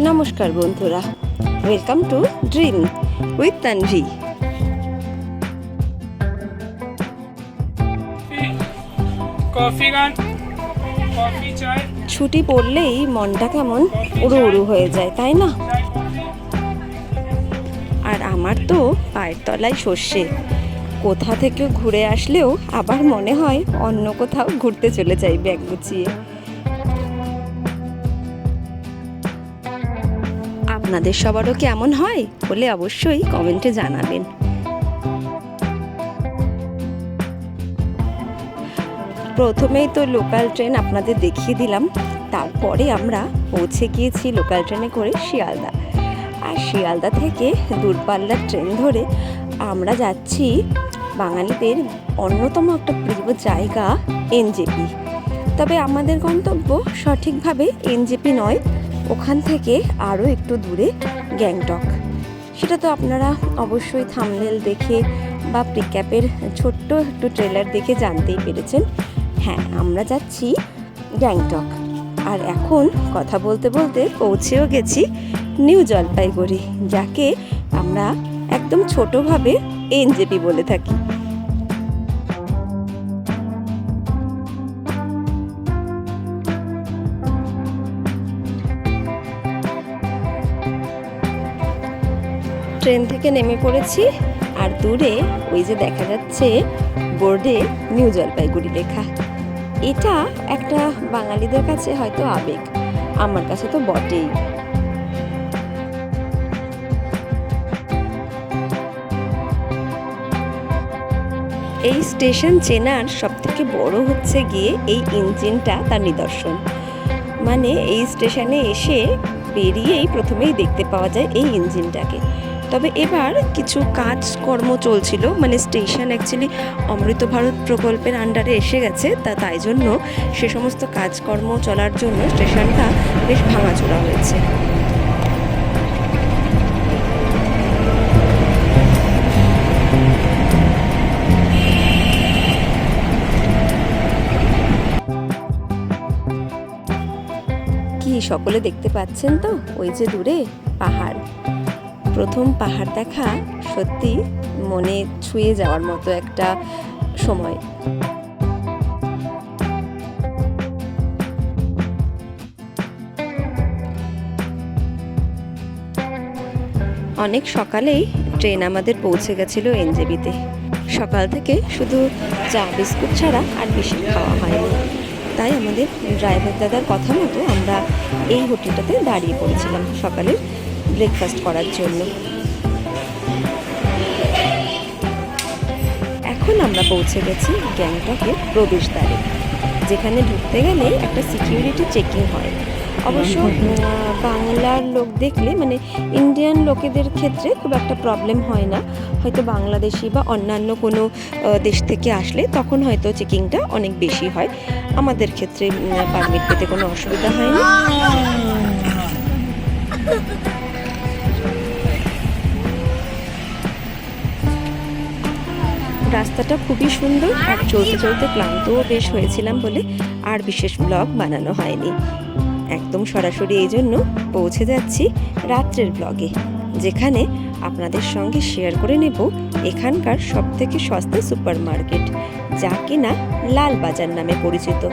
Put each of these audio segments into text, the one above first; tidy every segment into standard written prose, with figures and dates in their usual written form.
নমস্কার বন্ধুরা, welcome to dream with Tanvi. ছুটি পড়লেই মনটা কেমন উড়ু উড়ু হয়ে যায়, তাই না? আর আমার তো পায়ের তলায় সর্ষে। কোথা থেকে ঘুরে আসলেও আবার মনে হয় অন্য কোথাও ঘুরতে চলে যাই ব্যাগ গুছিয়ে। আপনাদের সবারও কেমন হয় বলে অবশ্যই কমেন্টে জানাবেন। প্রথমেই তো লোকাল ট্রেন আপনাদের দেখিয়ে দিলাম, তারপরে আমরা পৌঁছে গিয়েছি লোকাল ট্রেনে করে শিয়ালদা। আর শিয়ালদা থেকে দূরপাল্লার ট্রেন ধরে আমরা যাচ্ছি বাঙালিদের অন্যতম একটা প্রিয় জায়গা এনজেপি। তবে আমাদের গন্তব্য সঠিকভাবে এনজেপি নয়, ওখান থেকে আরও একটু দূরে গ্যাংটক। সেটা তো আপনারা অবশ্যই থাম্বনেল দেখে বা পিকআপের ছোট্ট একটু ট্রেলার দেখে জানতেই পেরেছেন। হ্যাঁ, আমরা যাচ্ছি গ্যাংটক। আর এখন কথা বলতে বলতে পৌঁছেও গেছি নিউ জলপাইগুড়ি, যাকে আমরা একদম ছোটোভাবে এনজেপি বলে থাকি। ট্রেন থেকে নেমে পড়েছি, আর দূরে ওই যে দেখা যাচ্ছে বোর্ডে নিউ জলপাইগুড়ি লেখা। এটা একটা বাঙালিদের কাছে হয়তো আবেগ, আমার কাছে তো বটেই। এই স্টেশন চেনার সবথেকে বড় হচ্ছে গিয়ে এই ইঞ্জিনটা তার নিদর্শন। মানে এই স্টেশনে এসে বেরিয়েই প্রথমেই দেখতে পাওয়া যায় এই ইঞ্জিনটাকে। তবে এবার কিছু কাজকর্ম চলছিল, মানে স্টেশন অ্যাকচুয়ালি অমৃত ভারত প্রকল্পের আন্ডারে এসে গেছে, তাই জন্য সে সমস্ত কাজকর্ম চলার জন্য স্টেশনটা বেশ ভাঙাচোরা হয়েছে। কি সকলে দেখতে পাচ্ছেন তো ওই যে দূরে পাহাড়। প্রথম পাহাড় দেখা সত্যি মনে ছুঁয়ে যাওয়ার মতো একটা সময়। অনেক সকালেই ট্রেন আমাদের পৌঁছে গেছিল এনজেপিতে। সকাল থেকে শুধু চা বিস্কুট ছাড়া আর বেশি খাওয়া হয়নি, তাই আমাদের ড্রাইভার দাদার কথা মতো আমরা এই হোটেলটাতে দাঁড়িয়ে পড়েছিলাম সকালের ব্রেকফাস্ট করার জন্য। এখন আমরা পৌঁছে গেছি গ্যাংটকের প্রবেশদ্বারে, যেখানে ঢুকতে গেলে একটা সিকিউরিটি চেকিং হয়। অবশ্য বাংলার লোক দেখলে, মানে ইন্ডিয়ান লোকেদের ক্ষেত্রে খুব একটা প্রবলেম হয় না। হয়তো বাংলাদেশি বা অন্যান্য কোনো দেশ থেকে আসলে তখন হয়তো চেকিংটা অনেক বেশি হয়। আমাদের ক্ষেত্রে পারমিট পেতে কোনো অসুবিধা হয় না। রাস্তাটা খুবই সুন্দর, আর চলতে চলতে ক্লান্তও বেশ হয়েছিলাম বলে আর বিশেষ ব্লগ বানানো হয়নি। একদম সরাসরি এই জন্য পৌঁছে যাচ্ছি রাত্রের ব্লগে, যেখানে আপনাদের সঙ্গে শেয়ার করে নেব এখানকার সবথেকে সস্তা সুপার মার্কেট, যা কিনা লালবাজার নামে পরিচিত।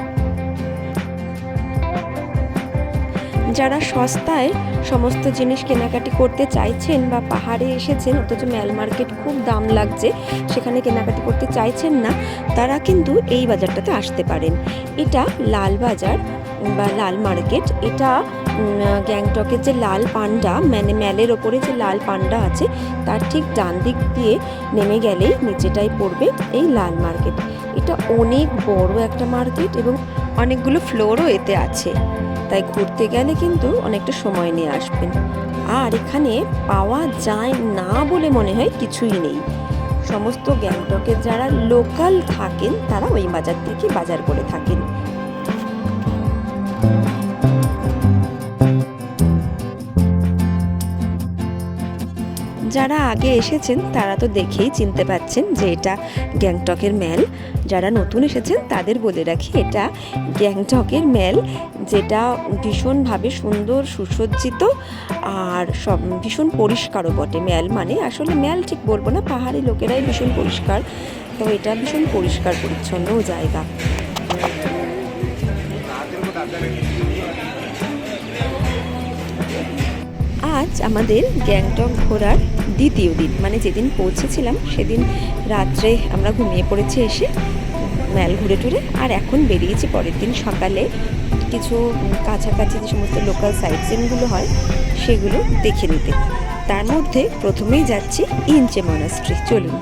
যারা সস্তায় সমস্ত জিনিস কেনাকাটি করতে চাইছেন বা পাহাড়ে এসেছেন অথচ ম্যাল মার্কেট খুব দাম লাগছে, সেখানে কেনাকাটি করতে চাইছেন না, তারা কিন্তু এই বাজারটাতে আসতে পারেন। এটা লাল বাজার বা লাল মার্কেট। এটা গ্যাংটকের যে লাল পান্ডা, মানে ম্যালের ওপরে যে লাল পান্ডা আছে, তার ঠিক ডান দিক দিয়ে নেমে গেলেই নিচেটাই পড়বে এই লাল মার্কেট। এটা অনেক বড় একটা মার্কেট এবং অনেকগুলো ফ্লোরও এতে আছে, তাই ঘুরতে গেলে কিন্তু অনেকটা সময় নিয়ে আসবেন। আর এখানে পাওয়া যায় না বলে মনে হয় কিছুই নেই। সমস্ত গ্যাংটকের যারা লোকাল থাকেন তারা ওই বাজার থেকে বাজার করে থাকেন। যারা আগে এসেছেন তারা তো দেখেই চিনতে পাচ্ছেন যে এটা গ্যাংটকের ম্যাল। যারা নতুন এসেছেন তাদের বলে রাখি, এটা গ্যাংটকের ম্যাল, যেটা ভীষণভাবে সুন্দর সুসজ্জিত আর সব ভীষণ পরিষ্কারও বটে। ম্যাল মানে আসলে ম্যাল ঠিক বলবো না, পাহাড়ি লোকেরাই ভীষণ পরিষ্কার, তো এটা ভীষণ পরিষ্কার পরিচ্ছন্ন জায়গা। আজ আমাদের গ্যাংটক ঘোরার দ্বিতীয় দিন, মানে যেদিন পৌঁছেছিলাম সেদিন রাত্রে আমরা ঘুমিয়ে পড়েছি এসে ম্যাল ঘুরে টুরে, আর এখন বেরিয়েছি পরের দিন সকালে কিছু কাছাকাছি যে সমস্ত লোকাল সাইট সিনগুলো হয় সেগুলো দেখে নিতে। তার মধ্যে প্রথমেই যাচ্ছি ইনচে মনাস্ট্রি। চলুন।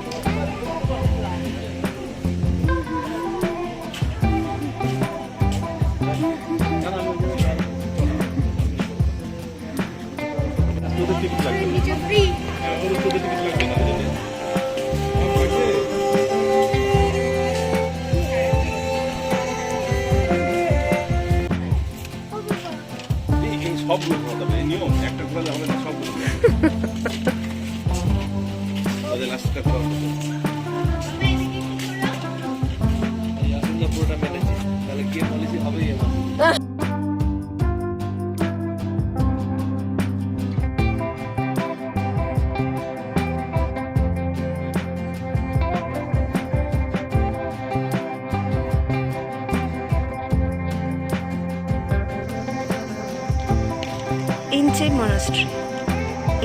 ইনচে মনাস্ট্রি,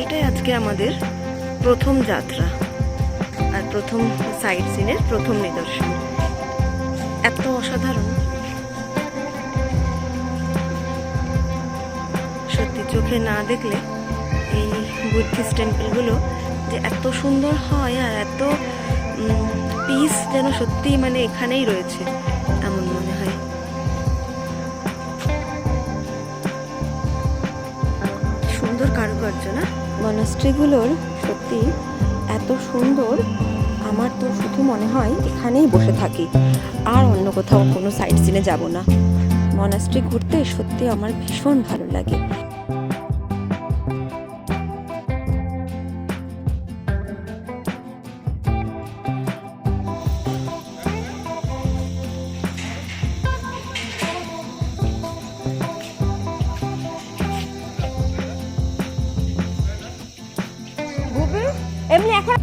এটাই আজকে আমাদের প্রথম যাত্রা আর প্রথম সাইট সিনের প্রথম নিদর্শন। এত অসাধারণ, সত্যি চোখে না দেখলে এই বুদ্ধিস্ট টেম্পলগুলো যে এত সুন্দর হয় আর এত পিস যেন সত্যি মানে এখানেই রয়েছে এমন মনে হয়। সুন্দর কারুকার্য না মনাস্ট্রিগুলোর, সত্যি এত সুন্দর। আমার তো শুধু মনে হয় এখানেই বসে থাকি, আর অন্য কোথাও কোনো সাইট সিনে যাব না। মনাস্ট্রি ঘুরতে সত্যি আমার ভীষণ ভালো লাগে। এমনি এখন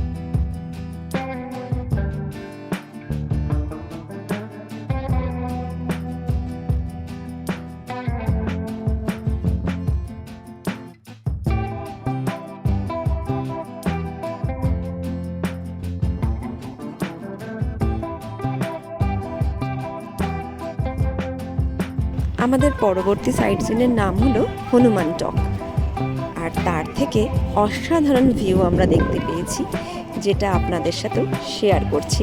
আমাদের পরবর্তী সাইট সিনের নাম হলো হনুমান টক, আর তার থেকে অসাধারণ ভিউ আমরা দেখতে পেয়েছি, যেটা আপনাদের সাথেও শেয়ার করছি।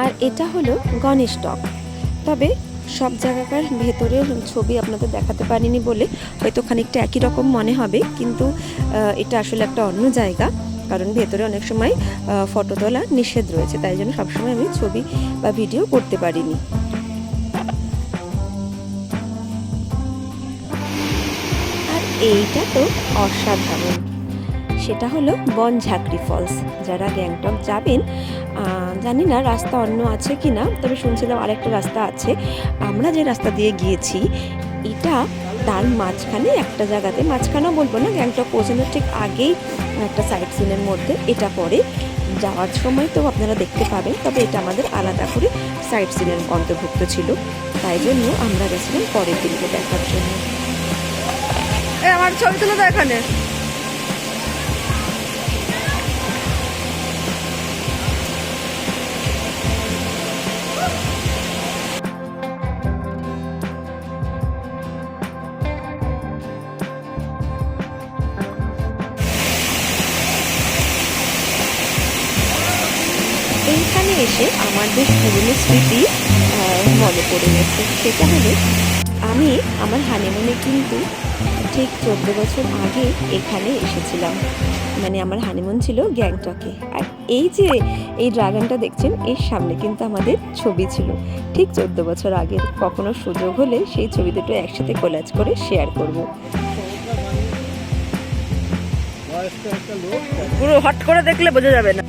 আর এটা হলো গণেশ টক। তবে সব জায়গাকার ভেতরের ছবি আপনাদের দেখাতে পারিনি বলে হয়তো খানিকটা একই রকম মনে হবে, কিন্তু এটা আসলে একটা অন্য জায়গা, কারণ ভেতরে অনেক সময় ফটো তোলা নিষেধ রয়েছে, তাই জন্য সবসময় আমি ছবি বা ভিডিও করতে পারিনি। আর এইটা তো অসাধারণ, সেটা হলো বনঝাঁকড়ি ফলস। যারা গ্যাংটক যাবেন, জানি না রাস্তা অন্য আছে কি না, তবে শুনছিলাম আরেকটা রাস্তা আছে। আমরা যে রাস্তা দিয়ে গিয়েছি এটা তার মাঝখানে একটা জায়গাতে, মাঝখানেও বলবো না, গ্যাংটক পৌঁছানোর ঠিক আগেই একটা সাইট সিনের মধ্যে এটা পড়ে। যাওয়ার সময় তো আপনারা দেখতে পাবেন, তবে এটা আমাদের আলাদা করে সাইট সিনের অন্তর্ভুক্ত ছিল, তাই জন্য আমরা গেছিলাম পরের দিনকে দেখার জন্য। আমার ছবি তুলে দাও এখানে। এইখানে এসে আমার বেশ পুরনো স্মৃতি মনে পড়ে গেছে। সেটা হলো আমি আমার হানিমুনে কিন্তু ঠিক 14 বছর আগে এখানে এসেছিলাম, মানে আমার হানিমুন ছিল গ্যাংটকে। আর এই যে এই ড্রাগনটা দেখছেন, এর সামনে কিন্তু আমাদের ছবি ছিল ঠিক 14 বছর আগের। কখনো সুযোগ হলে সেই ছবি দুটো একসাথে কোলাজ করে শেয়ার করব। পুরো হট করে দেখলে বোঝা যাবে না।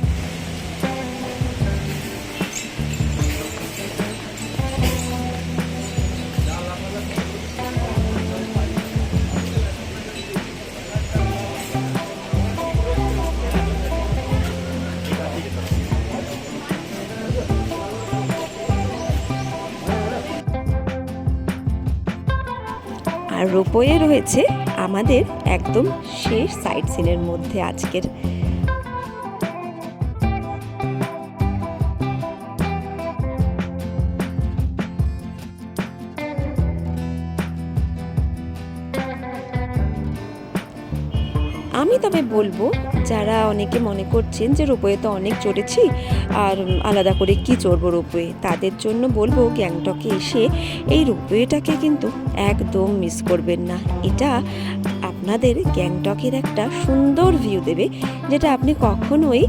আর রোপওয়ে রয়েছে আমাদের একদম শেষ সাইট সিনের মধ্যে আজকের। আমি তবে বলবো, যারা অনেকে মনে করছেন যে রোপওয়ে তো অনেক চড়েছি আর আলাদা করে কি চড়বো রোপওয়ে, তাদের জন্য বলবো গ্যাংটকে এসে এই রোপওয়েটাকে কিন্তু একদম মিস করবেন না। এটা আপনাদের গ্যাংটকের একটা সুন্দর ভিউ দেবে, যেটা আপনি কখনোই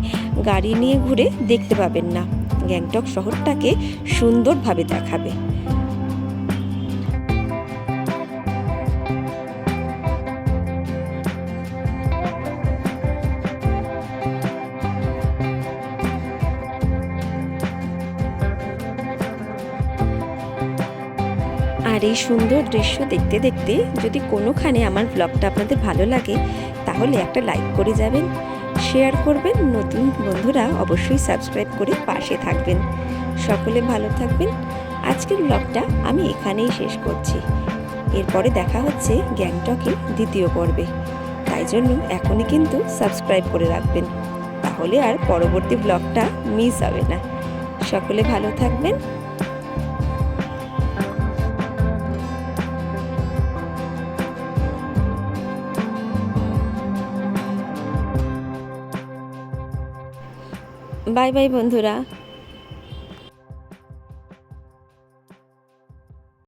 গাড়ি নিয়ে ঘুরে দেখতে পাবেন না। গ্যাংটক শহরটাকে সুন্দরভাবে দেখাবে। আর এই সুন্দর দৃশ্য দেখতে দেখতে যদি কোনোখানে আমার ব্লগটা আপনাদের ভালো লাগে, তাহলে একটা লাইক করে যাবেন, শেয়ার করবেন। নতুন বন্ধুরা অবশ্যই সাবস্ক্রাইব করে পাশে থাকবেন। সকলে ভালো থাকবেন। আজকের ব্লগটা আমি এখানেই শেষ করছি। এরপরে দেখা হচ্ছে গ্যাংটকের দ্বিতীয় পর্বে, তাই জন্য এখনই কিন্তু সাবস্ক্রাইব করে রাখবেন, তাহলে আর পরবর্তী ব্লগটা মিস হবে না। সকলে ভালো থাকবেন। বাই বাই বন্ধুরা।